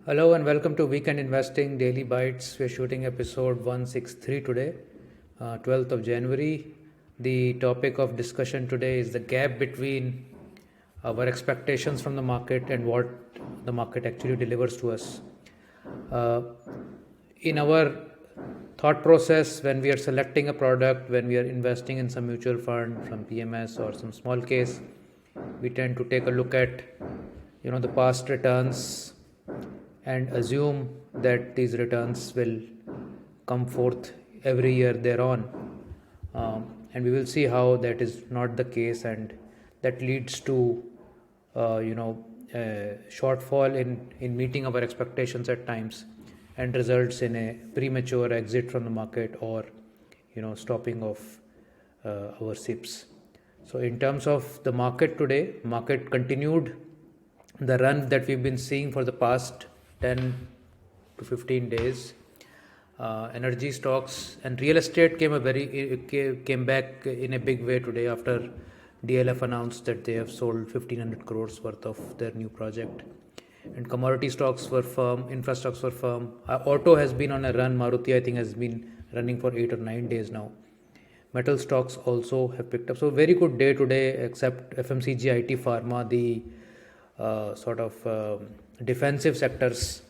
Hello and welcome to Weekend Investing Daily Bites. We're shooting episode 163 today, 12th of January. The topic of discussion today is the gap between our expectations from the market and what the market actually delivers to us. In our thought process, when we are selecting a product, when we are investing in some mutual fund from PMS or some small case, we tend to take a look at the past returns and assume that these returns will come forth every year thereon. And we will see how that is not the case, and that leads to shortfall in meeting our expectations at times, and results in a premature exit from the market or stopping of our SIPs. So in terms of the market today, market continued the run that we've been seeing for the past 10 to 15 days. Energy stocks and real estate came back in a big way today after DLF announced that they have sold 1500 crores worth of their new project. And commodity stocks were firm, infra stocks were firm. Auto has been on a run. Maruti, I think, has been running for 8 or 9 days now. Metal stocks also have picked up. So very good day today, except FMCG, IT, pharma, the defensive sectors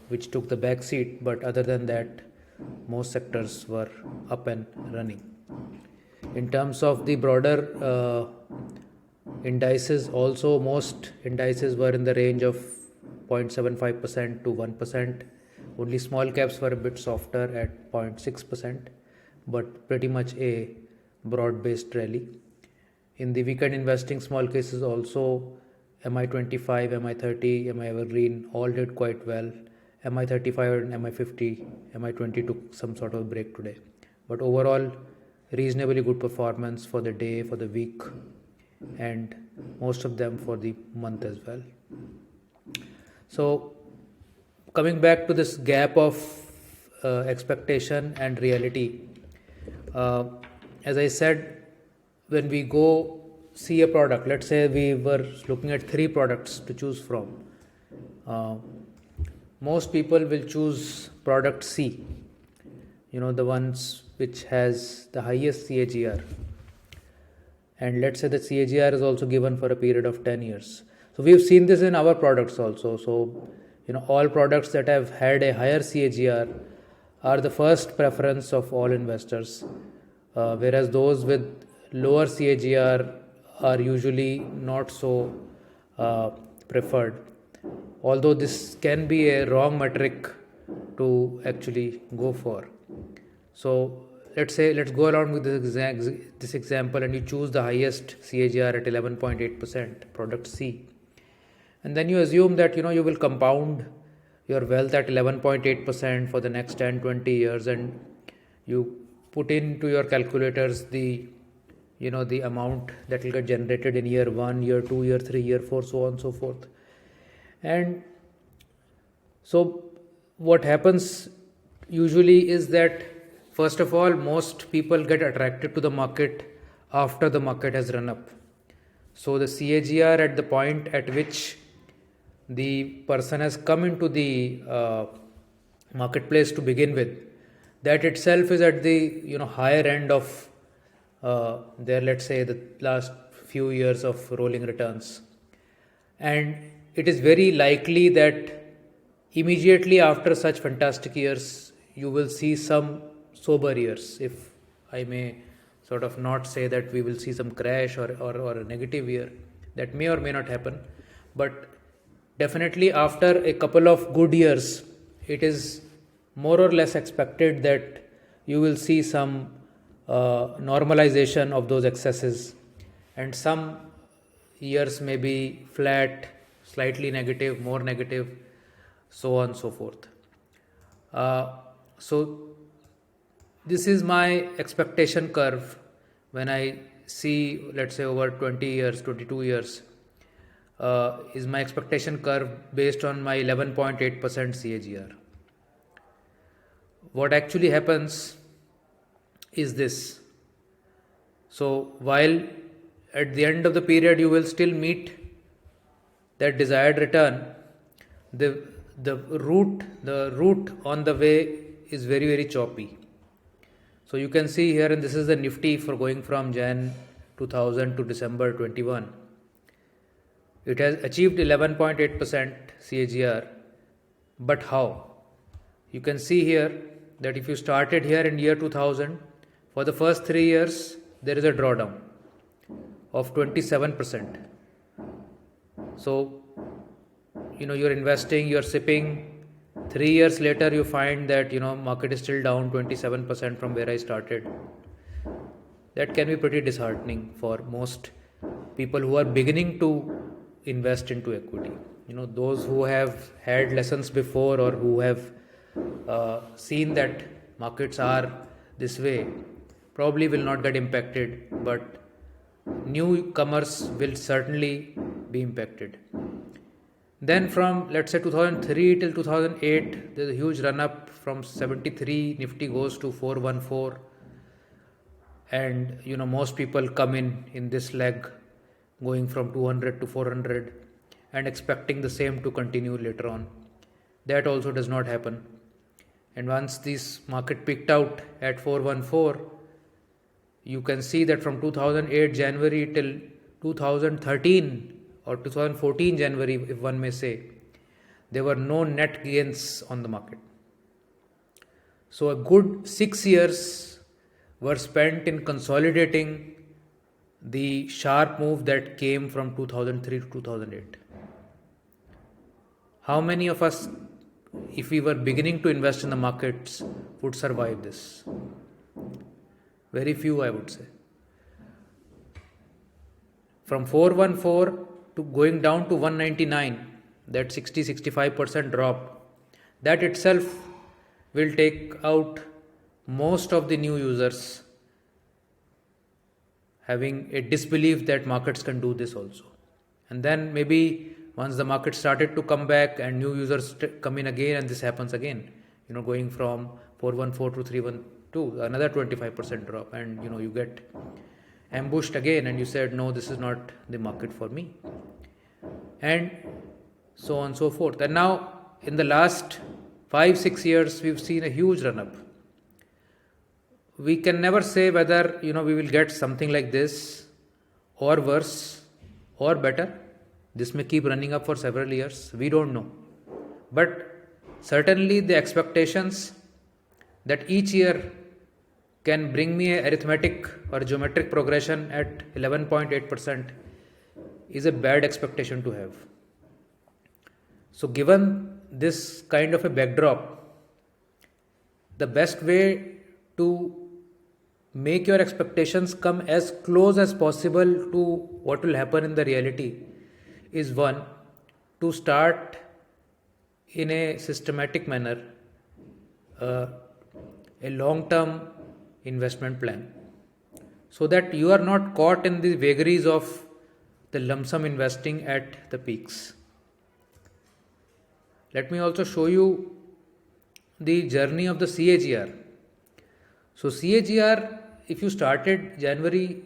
which took the back seat. But other than that, most sectors were up and running. In terms of the broader indices, also most indices were in the range of 0.75% to 1%. Only small caps were a bit softer at 0.6%, but pretty much a broad-based rally. In the weekend investing, small cases also, MI25, MI30, MI Evergreen all did quite well. MI35 and MI50, MI20 took some sort of break today. But overall, reasonably good performance for the day, for the week, and most of them for the month as well. So coming back to this gap of expectation and reality, as I said, when we go see a product, let's say we were looking at 3 products to choose from, most people will choose product C, the ones which has the highest CAGR. And let's say the CAGR is also given for a period of 10 years. So we've seen this in our products also. So, all products that have had a higher CAGR are the first preference of all investors, whereas those with lower CAGR are usually not so preferred. Although this can be a wrong metric to actually go for. So let's go around with this example, and you choose the highest CAGR at 11.8%, product C. And then you assume that you will compound your wealth at 11.8% for the next 10-20 years, and you put into your calculators the amount that will get generated in year 1, year 2, year 3, year 4, so on and so forth. And so what happens usually is that, first of all, most people get attracted to the market after the market has run up. So the CAGR at the point at which the person has come into the marketplace to begin with, that itself is at the higher end of let's say the last few years of rolling returns. And it is very likely that immediately after such fantastic years, you will see some sober years, if I may sort of not say that we will see some crash or a negative year. That may or may not happen. But definitely after a couple of good years, it is more or less expected that you will see some normalization of those excesses, and some years may be flat, slightly negative, more negative, so on and so forth. So this is my expectation curve when I see, let's say, over 20 years, 22 years, is my expectation curve based on my 11.8% CAGR. What actually happens is this. So while at the end of the period you will still meet that desired return, the the route on the way is very, very choppy. So you can see here, and this is the Nifty for going from Jan 2000 to December 21. It has achieved 11.8% CAGR, but how? You can see here that if you started here in year 2000, for the first 3 years there is a drawdown of 27%. So you're investing, you're sipping. 3 years later you find that market is still down 27% from where I started. That can be pretty disheartening for most people who are beginning to invest into equity. Those who have had lessons before, or who have seen that markets are this way, probably will not get impacted, but newcomers will certainly be impacted. Then from, let's say, 2003 till 2008, there's a huge run up. From 73, Nifty goes to 414, and most people come in this leg, going from 200 to 400 and expecting the same to continue later on. That also does not happen. And once this market peaked out at 414, you can see that from 2008 January till 2013 or 2014 January, if one may say, there were no net gains on the market. So a good 6 years were spent in consolidating the sharp move that came from 2003 to 2008. How many of us, if we were beginning to invest in the markets, would survive this? Very few, I would say. From 414 to going down to 199, that 60-65% drop, that itself will take out most of the new users, having a disbelief that markets can do this also. And then maybe once the market started to come back and new users come in again, and this happens again, going from 414 to 312, another 25% drop, and you get ambushed again, and you said, no, this is not the market for me, and so on and so forth. And now in the last 5-6 years we've seen a huge run up. We can never say whether we will get something like this, or worse, or better. This may keep running up for several years, we don't know. But certainly the expectations that each year can bring me a arithmetic or geometric progression at 11.8% is a bad expectation to have. So given this kind of a backdrop, the best way to make your expectations come as close as possible to what will happen in the reality is, one, to start in a systematic manner a long-term investment plan, so that you are not caught in the vagaries of the lump sum investing at the peaks. Let me also show you the journey of the CAGR. So CAGR, if you started January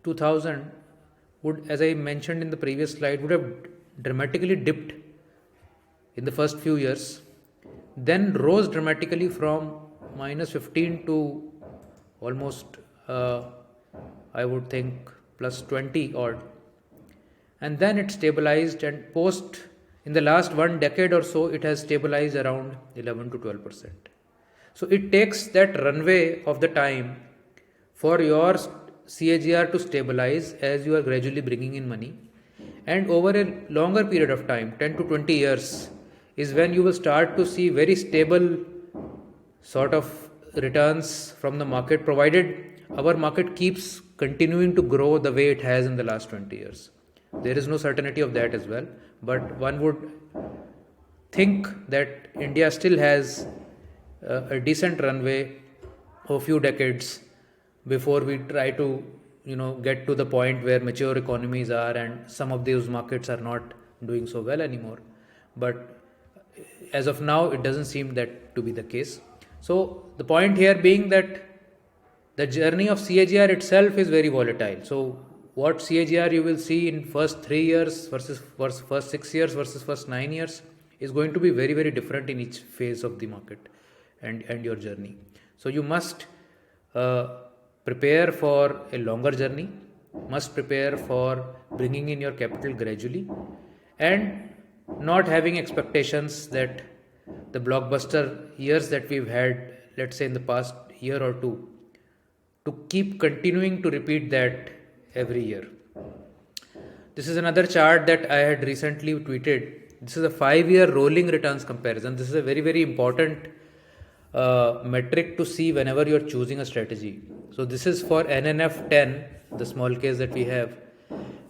2000, would, as I mentioned in the previous slide, would have dramatically dipped in the first few years, then rose dramatically from minus 15 to almost, I would think, plus 20 odd. And then it stabilized, and in the last 1 decade or so, it has stabilized around 11 to 12%. So it takes that runway of the time for your CAGR to stabilize as you are gradually bringing in money. And over a longer period of time, 10 to 20 years, is when you will start to see very stable sort of returns from the market, provided our market keeps continuing to grow the way it has in the last 20 years. There is no certainty of that as well, but one would think that India still has a decent runway of a few decades before we try to get to the point where mature economies are and some of those markets are not doing so well anymore. But as of now, it doesn't seem that to be the case. So the point here being that the journey of CAGR itself is very volatile. So what CAGR you will see in first 3 years versus first 6 years versus first 9 years, is going to be very, very different in each phase of the market and your journey. So you must prepare for a longer journey, must prepare for bringing in your capital gradually, and not having expectations that the blockbuster years that we've had, let's say in the past year or two, to keep continuing to repeat that every year. This is another chart that I had recently tweeted. This is a 5-year rolling returns comparison. This is a very, very important metric to see whenever you're choosing a strategy. So this is for NNF 10, the small case that we have.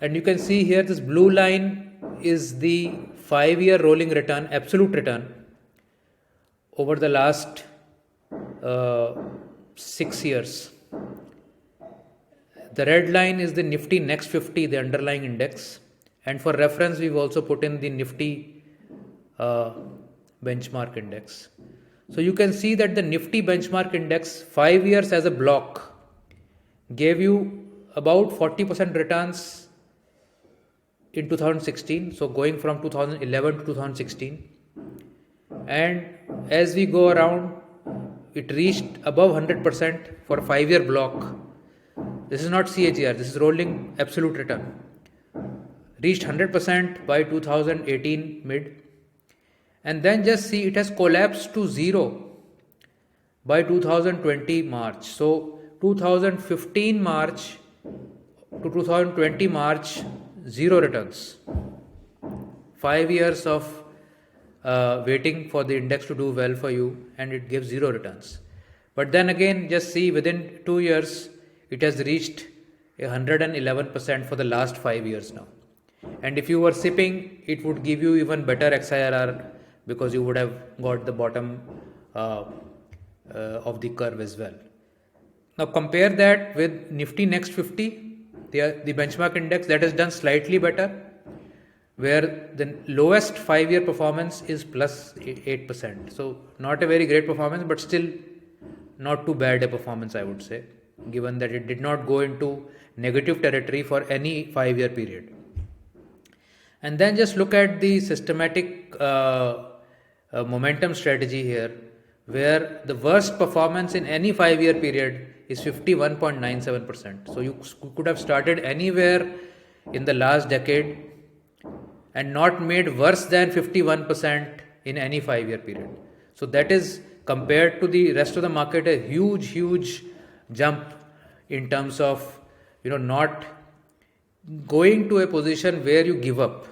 And you can see here this blue line is the 5-year rolling return, absolute return, over the last 6 years. The red line is the Nifty Next 50, the underlying index. And for reference, we've also put in the Nifty benchmark index. So you can see that the Nifty benchmark index 5 years as a block gave you about 40% returns in 2016. So going from 2011 to 2016. And as we go around, it reached above 100% for a 5-year block. This is not CAGR, this is rolling absolute return. Reached 100% by 2018 mid. And then just see it has collapsed to zero by 2020 March. So 2015 March to 2020 March, zero returns. 5 years of waiting for the index to do well for you, and it gives zero returns. But then again, just see within 2 years, it has reached 111% for the last 5 years now. And if you were sipping, it would give you even better XIRR because you would have got the bottom of the curve as well. Now compare that with Nifty Next 50, the benchmark index that has done slightly better, where the lowest 5-year performance is plus 8%. So not a very great performance, but still not too bad a performance, I would say, given that it did not go into negative territory for any 5-year period. And then just look at the systematic momentum strategy here, where the worst performance in any 5-year period is 51.97%. So you could have started anywhere in the last decade and not made worse than 51% in any 5-year period. So that is, compared to the rest of the market, a huge jump in terms of, not going to a position where you give up.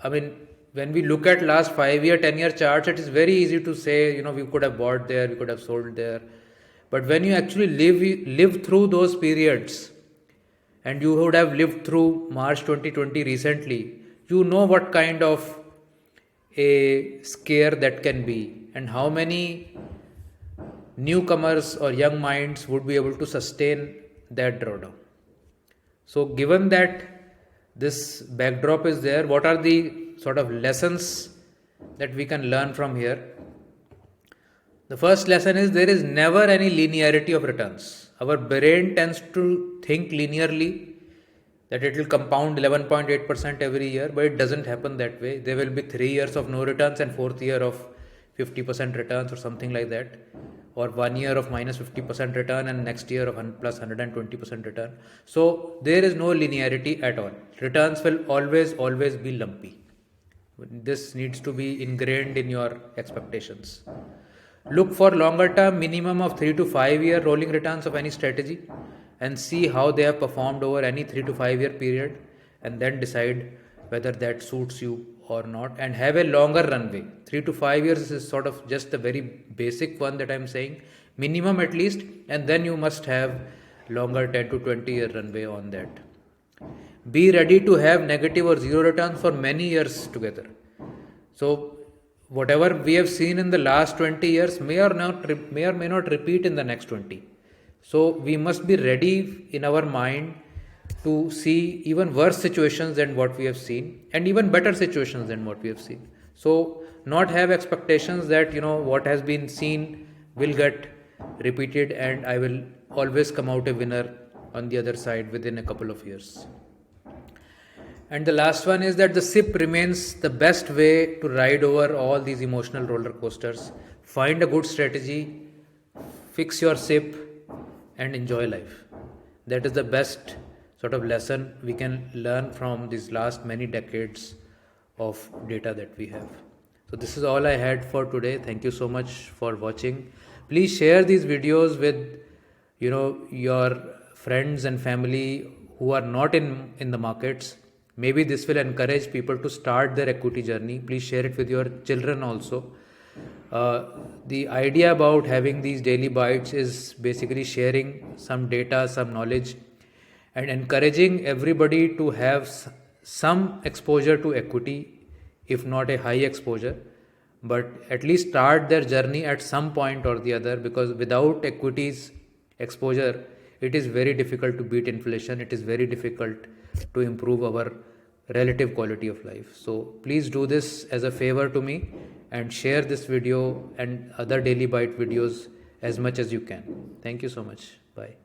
I mean, when we look at last 5-year, 10-year charts, it is very easy to say, we could have bought there, we could have sold there. But when you actually live through those periods, and you would have lived through March 2020 recently, you know what kind of a scare that can be, and how many newcomers or young minds would be able to sustain that drawdown. So given that this backdrop is there, what are the sort of lessons that we can learn from here? The first lesson is there is never any linearity of returns. Our brain tends to think linearly, that it will compound 11.8% every year, but it doesn't happen that way. There will be 3 years of no returns and 4th year of 50% returns or something like that, or 1 year of minus 50% return and next year of plus 120% return. So there is no linearity at all. Returns will always be lumpy. This needs to be ingrained in your expectations. Look for longer term, minimum of 3 to 5 year rolling returns of any strategy, and see how they have performed over any 3 to 5 year period, and then decide whether that suits you or not, and have a longer runway. 3 to 5 years is sort of just the very basic one that I'm saying, minimum at least, and then you must have longer 10 to 20 year runway on that. Be ready to have negative or zero returns for many years together. So whatever we have seen in the last 20 years may or may not repeat in the next 20. So we must be ready in our mind to see even worse situations than what we have seen, and even better situations than what we have seen. So not have expectations that what has been seen will get repeated and I will always come out a winner on the other side within a couple of years. And the last one is that the SIP remains the best way to ride over all these emotional roller coasters. Find a good strategy, fix your SIP, and enjoy life. That is the best sort of lesson we can learn from these last many decades of data that we have. So this is all I had for today. Thank you so much for watching. Please share these videos with your friends and family who are not in the markets. Maybe this will encourage people to start their equity journey. Please share it with your children also. The idea about having these daily bites is basically sharing some data, some knowledge, and encouraging everybody to have some exposure to equity, if not a high exposure, but at least start their journey at some point or the other, because without equities exposure, it is very difficult to beat inflation. It is very difficult to improve our relative quality of life. So please do this as a favor to me and share this video and other daily bite videos as much as you can. Thank you so much. Bye.